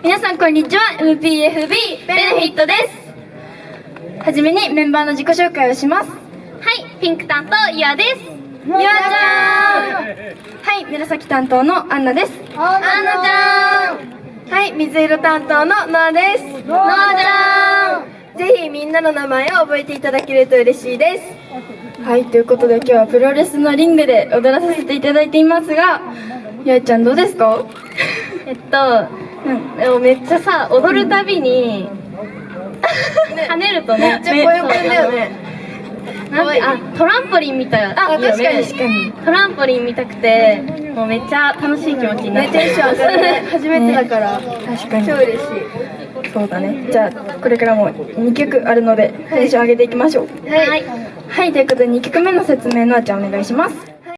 皆さんこんにちは。 MPF B ベネフィットです。はじめにメンバーの自己紹介をします。はい、ピンク担当ゆあです。ゆあちゃん。はい、紫担当のアンナです。アンナちゃん。ははい水色担当のノアです。ノアちゃん。ぜひみんなの名前を覚えていただけると嬉しいです。はい、ということで今日はプロレスのリングで踊らさせていただいていますが、ゆあちゃんどうですか？でもめっちゃさ、踊るたびに跳ねるとね、めっちゃぽよぽよだよね。なんて、トランポリンみたい。あ、確かに確かに。トランポリン見たくて、もうめっちゃ楽しい気持ちになって。テンション上がるね。初めてだから、確かに超嬉しい。そうだね。じゃあこれからも2曲あるのでテンション上げていきましょう。はい。はい、ということで2曲目の説明のあちゃんお願いします。